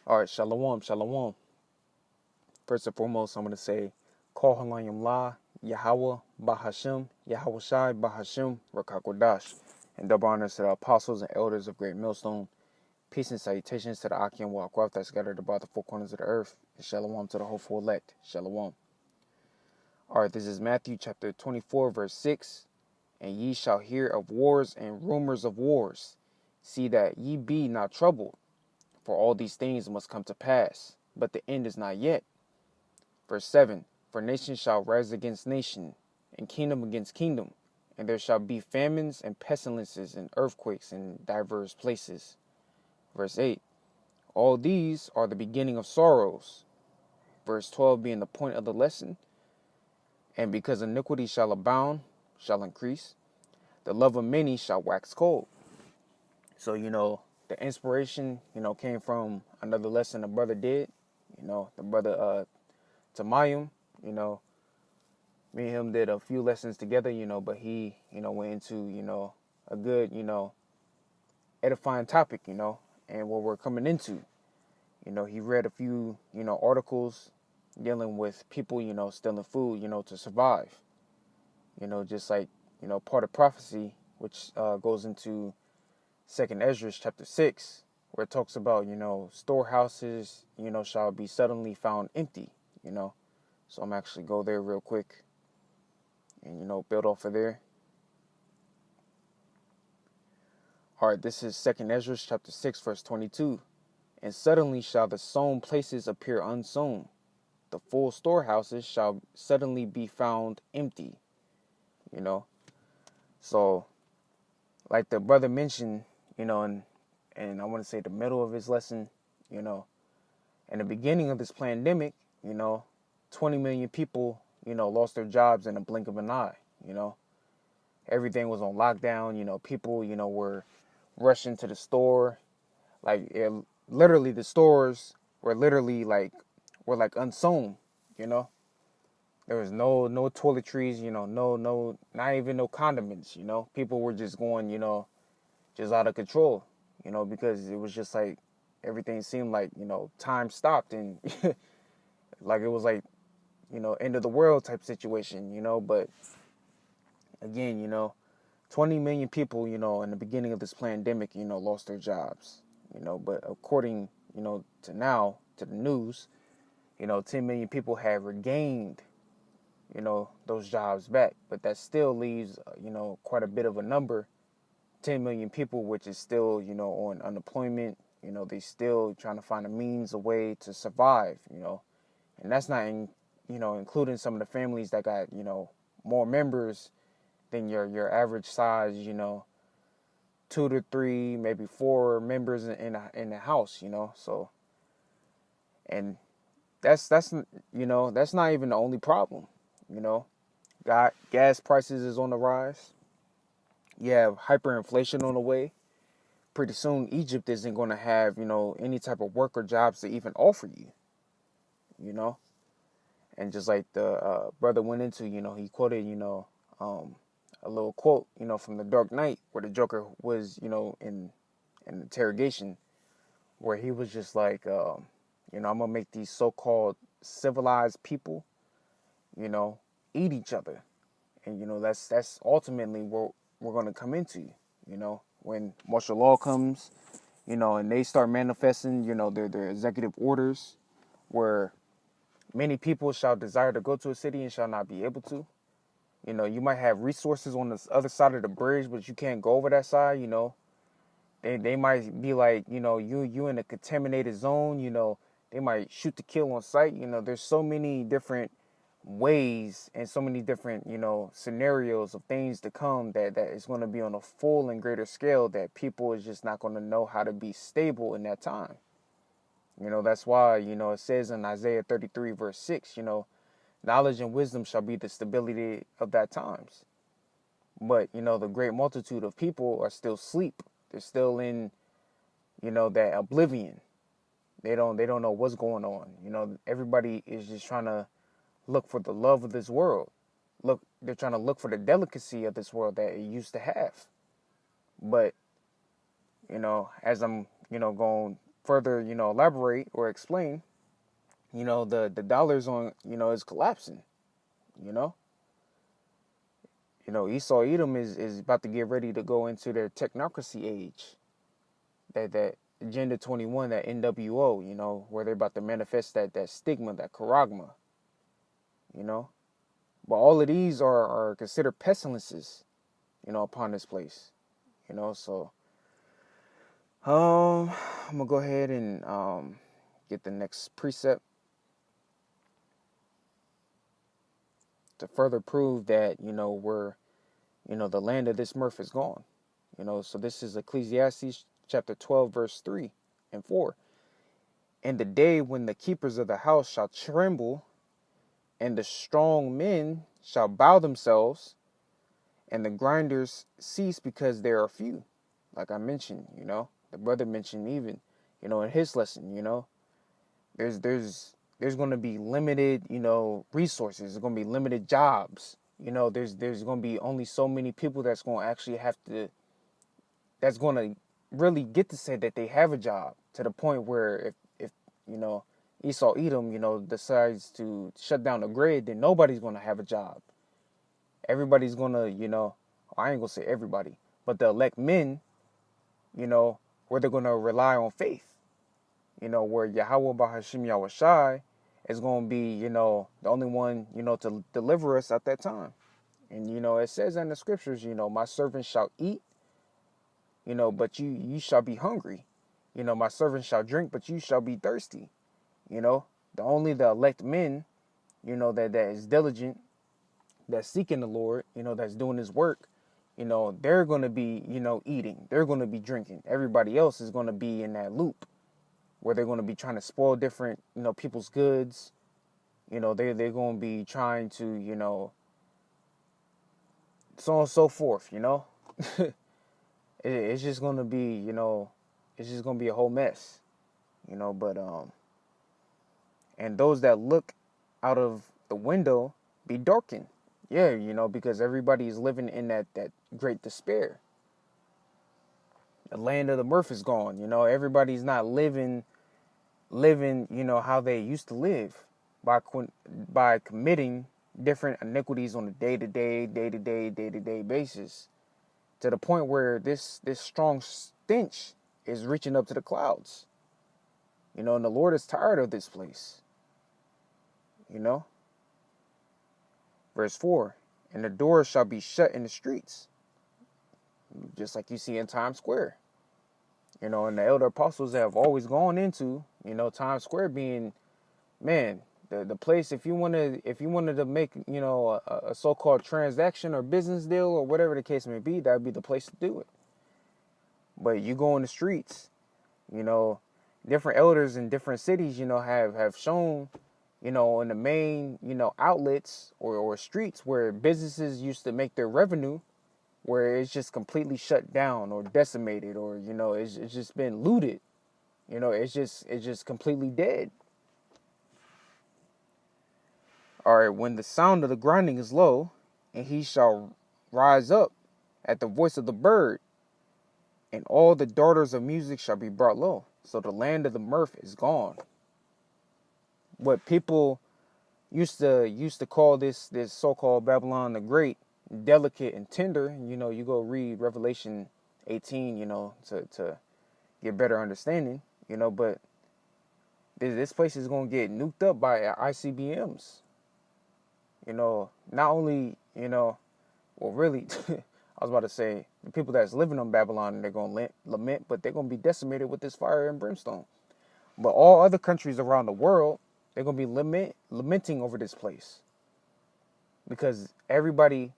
All right, shalom, shalom. First and foremost, I'm going to say, Kol Halayim La, Yahweh, Bahashim, Yahweh Shai, Bahashim, Rakakwadash. And double honors to the apostles and elders of Great Millstone. Peace and salutations to the Aki and Wakwaf that scattered about the four corners of the earth. And shalom to the hopeful elect. Shalom. All right, this is Matthew chapter 24, verse 6. And ye shall hear of wars and rumors of wars. See that ye be not troubled, for all these things must come to pass, but the end is not yet. Verse 7, for nation shall rise against nation, and kingdom against kingdom, and there shall be famines and pestilences and earthquakes in divers places. Verse 8, all these are the beginning of sorrows. Verse 12 being the point of the lesson, and because iniquity shall abound, shall increase, the love of many shall wax cold. So, the inspiration, came from another lesson the brother did, the brother Tamayim, me and him did a few lessons together, but he, went into, a good, edifying topic, and what we're coming into. He read a few, articles dealing with people, stealing food, to survive. Just like, part of prophecy, which goes into 2nd Ezra chapter 6, where it talks about, storehouses, shall be suddenly found empty, So I'm actually go there real quick and, build off of there. All right, this is 2nd Ezra chapter 6, verse 22. And suddenly shall the sown places appear unsown. The full storehouses shall suddenly be found empty, So, like the brother mentioned, and I want to say the middle of his lesson, in the beginning of this pandemic, 20 million people, lost their jobs in a blink of an eye, Everything was on lockdown, people, were rushing to the store. Literally the stores were literally were unsewn, There was no toiletries, no not even no condiments, People were just going, just out of control, because it was just like everything seemed like, time stopped and like it was like, end of the world type situation, But again, 20 million people, in the beginning of this pandemic, lost their jobs, But according, to now, to the news, 10 million people have regained, those jobs back. But that still leaves, quite a bit of a number, 10 million people, which is still, on unemployment. They still trying to find a means, a way to survive, And that's not, including some of the families that got, more members than your average size, 2 to 3, maybe 4 members in the house, So, and that's that's not even the only problem, Got gas prices is on the rise. You have hyperinflation on the way. Pretty soon, Egypt isn't going to have, any type of work or jobs to even offer you, And just like the brother went into, he quoted, a little quote, from The Dark Knight, where the Joker was, in interrogation, where he was just like, I'm gonna make these so-called civilized people, eat each other, and that's ultimately what we're gonna come into, when martial law comes, and they start manifesting, their executive orders, where many people shall desire to go to a city and shall not be able to. You might have resources on the other side of the bridge, but you can't go over that side, They might be like, you in a contaminated zone, they might shoot to kill on sight. There's so many different ways and so many different, scenarios of things to come that is going to be on a full and greater scale that people is just not going to know how to be stable in that time. That's why, it says in Isaiah 33 verse 6, knowledge and wisdom shall be the stability of that times. But, the great multitude of people are still asleep. They're still in, that oblivion. They don't know what's going on. Everybody is just trying to look for the love of this world. They're trying to look for the delicacy of this world that it used to have. But, as I'm, going further, elaborate or explain, the dollars on, is collapsing, you know. Esau Edom is about to get ready to go into their technocracy age. That Agenda 21, that NWO, where they're about to manifest that stigma, that charagma, you know. But all of these are considered pestilences, upon this place, So, I'm gonna go ahead and get the next precept to further prove that, we're, the land of this mirth is gone. So this is Ecclesiastes chapter 12, verse 3 and 4. And the day when the keepers of the house shall tremble, and the strong men shall bow themselves, and the grinders cease because there are few. Like I mentioned, the brother mentioned even, in his lesson, there's going to be limited, resources. There's going to be limited jobs. There's going to be only so many people that's going to actually that's going to really get to say that they have a job, to the point where if Esau Edom, decides to shut down the grid, then nobody's going to have a job. Everybody's going to, I ain't going to say everybody, but the elect men, where they're going to rely on faith, where Yahweh Bahashim Yahushai is going to be, the only one, to deliver us at that time. And, it says in the scriptures, my servant shall eat, but you shall be hungry. My servant shall drink, but you shall be thirsty. The elect men, that is diligent, that's seeking the Lord, that's doing his work, they're going to be, eating. They're going to be drinking. Everybody else is going to be in that loop where they're going to be trying to spoil different, people's goods. They're going to be trying to, so on and so forth, It's just going to be, it's just going to be a whole mess, but, and those that look out of the window be darkened. Yeah, because everybody is living in that great despair. The land of the mirth is gone. Everybody's not living, how they used to live by committing different iniquities on a day-to-day basis, to the point where this strong stench is reaching up to the clouds. And the Lord is tired of this place. Verse 4, and the doors shall be shut in the streets, just like you see in Times Square. And the elder apostles have always gone into, Times Square being, man, the place, if you wanted to make, a so-called transaction or business deal or whatever the case may be, that would be the place to do it. But you go in the streets, different elders in different cities, have shown, in the main, outlets or streets where businesses used to make their revenue, where it's just completely shut down or decimated, or, it's just been looted. It's just completely dead. All right, when the sound of the grinding is low, and he shall rise up at the voice of the bird, and all the daughters of music shall be brought low. So the land of the mirth is gone. What people used to call this so-called Babylon the Great, delicate and tender, you go read Revelation 18, to get better understanding, but this place is going to get nuked up by ICBMs. Not only, well, really, I was about to say, the people that's living on Babylon, they're going to lament, but they're going to be decimated with this fire and brimstone. But all other countries around the world, they're going to be lamenting over this place. Because everybody,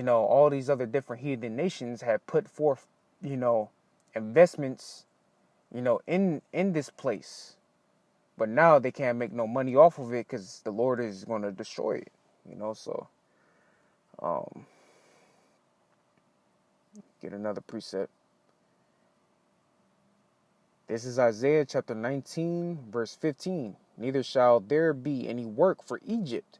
all these other different heathen nations have put forth, investments, in this place. But now they can't make no money off of it because the Lord is going to destroy it, so. Get another precept. This is Isaiah chapter 19, verse 15. Neither shall there be any work for Egypt,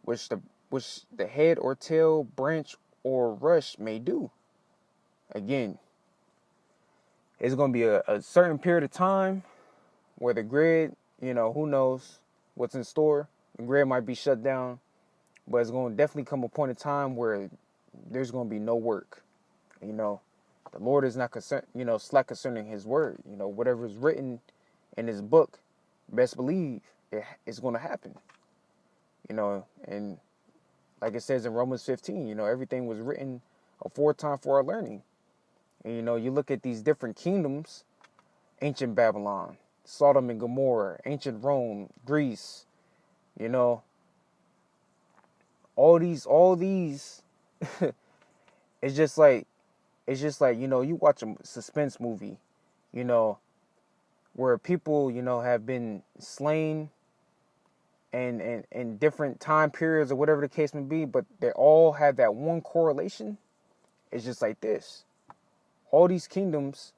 which the head or tail, branch or rush may do. Again, It's going to be a certain period of time where the grid, who knows what's in store. The grid might be shut down, but it's going to definitely come a point in time where there's going to be no work. The Lord is not concerned, slack concerning his word. Whatever is written in his book, best believe it's going to happen. And like it says in Romans 15, everything was written aforetime for our learning. And, you look at these different kingdoms, ancient Babylon, Sodom and Gomorrah, ancient Rome, Greece, all these, it's just like, you watch a suspense movie, where people, have been slain and different time periods or whatever the case may be, but they all have that one correlation. It's just like this. All these kingdoms,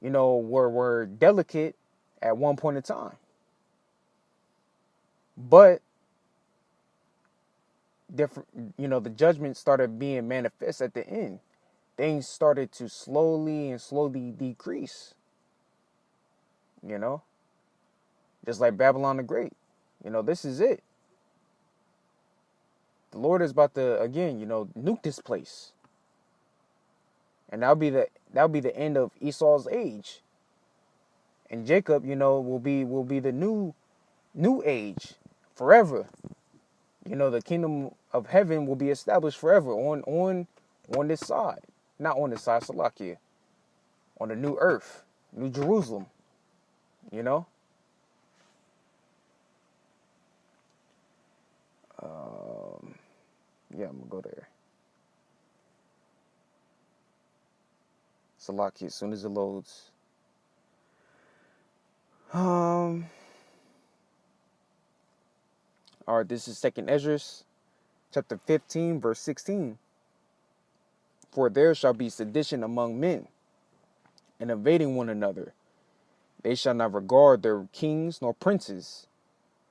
were delicate at one point in time. But different, the judgment started being manifest at the end. Things started to slowly decrease. Just like Babylon the Great. This is it. The Lord is about to again, nuke this place. And that'll be the end of Esau's age. And Jacob, will be the new age forever. The kingdom of heaven will be established forever on this side. Not on this side, Salakia. On the new earth, New Jerusalem. Yeah, I'm gonna go there. Salakia, as soon as it loads. All right, this is 2nd Esdras, chapter 15, verse 16. For there shall be sedition among men, and invading one another. They shall not regard their kings nor princes.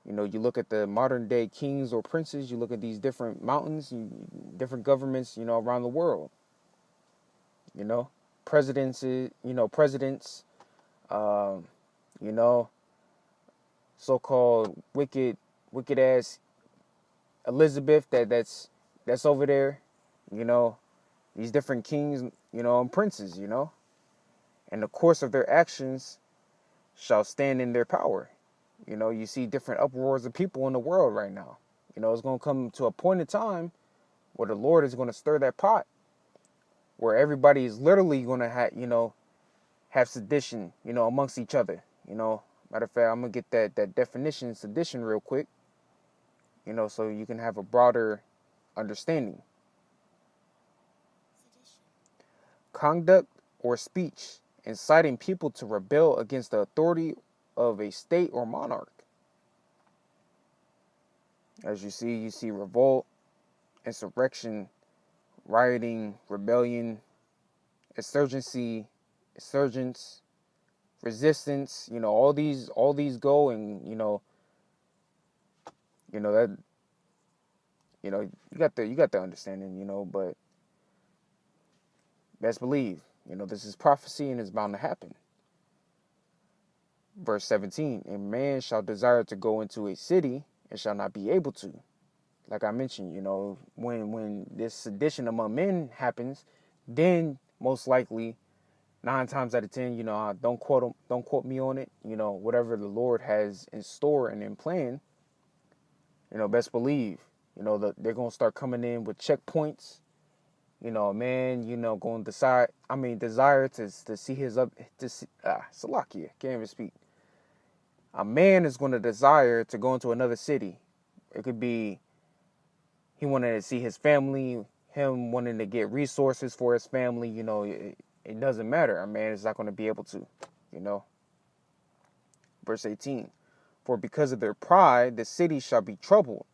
You look at the modern day kings or princes, you look at these different mountains, different governments, around the world. Presidents, so-called wicked ass Elizabeth that's over there, these different kings, and princes, and the course of their actions shall stand in their power. You see different uproars of people in the world right now. It's going to come to a point in time where the Lord is going to stir that pot, where everybody is literally going to have sedition, amongst each other. Matter of fact, I'm going to get that definition, sedition, real quick, so you can have a broader understanding. Conduct or speech inciting people to rebel against the authority of a state or monarch. As you see revolt, insurrection, rioting, rebellion, insurgency, insurgents, resistance. All these go, and that you got the understanding. But best believe, this is prophecy and it's bound to happen. Verse 17, a man shall desire to go into a city and shall not be able to. Like I mentioned, when this sedition among men happens, then most likely 9 times out of 10, don't quote me on it. Whatever the Lord has in store and in plan, best believe, they're going to start coming in with checkpoints. A man, going to desire to see his Salakia, can't even speak. A man is going to desire to go into another city. It could be he wanted to see his family, him wanting to get resources for his family. It doesn't matter. A man is not going to be able to, Verse 18, for because of their pride, the city shall be troubled.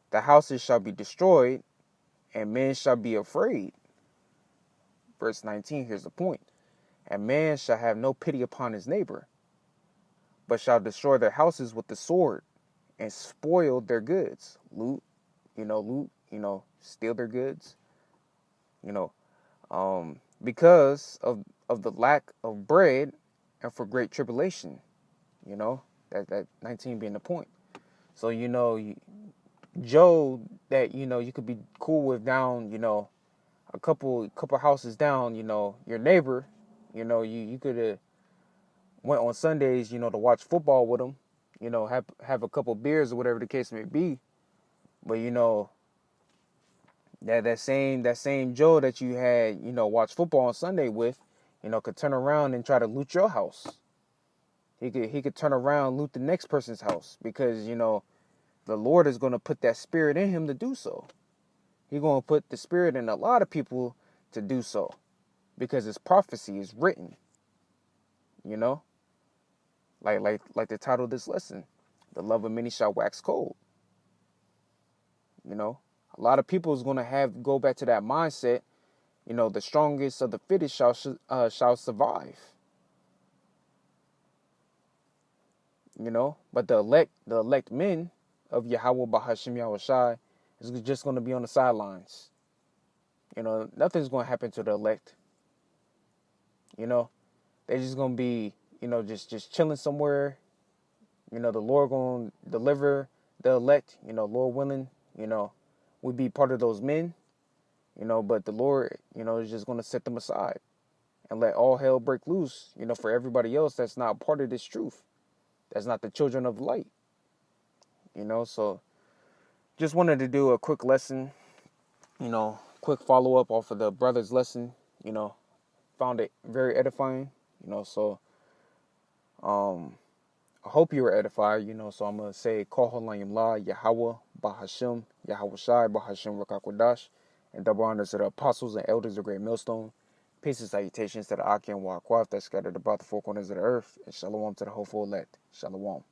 The houses shall be destroyed, and men shall be afraid. Verse 19, here's the point. And man shall have no pity upon his neighbor, but shall destroy their houses with the sword and spoil their goods. Loot, steal their goods. because of the lack of bread and for great tribulation, you know, that 19 being the point. So, you know, Joe that, you know, you could be cool with down, you know, a couple houses down, you know, your neighbor, you know, you could have went on Sundays, you know, to watch football with them, you know, have a couple beers or whatever the case may be. But, you know, that same Joe that you had, you know, watch football on Sunday with, you know, could turn around and try to loot your house. He could turn around, loot the next person's house, because, you know, the Lord is going to put that spirit in him to do so. He's going to put the spirit in a lot of people to do so, because his prophecy is written, you know, like the title of this lesson, the love of many shall wax cold. You know, a lot of people is going to go back to that mindset. You know, the strongest of the fittest shall survive. You know, but the elect men of Yahweh Bahashim Yahushai is just going to be on the sidelines. You know, nothing's going to happen to the elect. You know, they're just going to be, you know, just chilling somewhere. You know, the Lord going to deliver the elect, you know, Lord willing, you know, we be part of those men, you know, but the Lord, you know, is just going to set them aside and let all hell break loose, you know, for everybody else that's not part of this truth. That's not the children of light, you know. So just wanted to do a quick lesson, you know, quick follow-up off of the brother's lesson, you know, found it very edifying, you know. So I hope you were edified, you know. So I'm going to say, Kol Halayim La, Yahweh, Bahashim, Yahweh Shai, Bahashim Rakakwadash, and double honors to the apostles and elders of Great Millstone. Peace and salutations to the Akim Wakwaf that scattered about the four corners of the earth, and shalom to the hopeful elect. Shalom.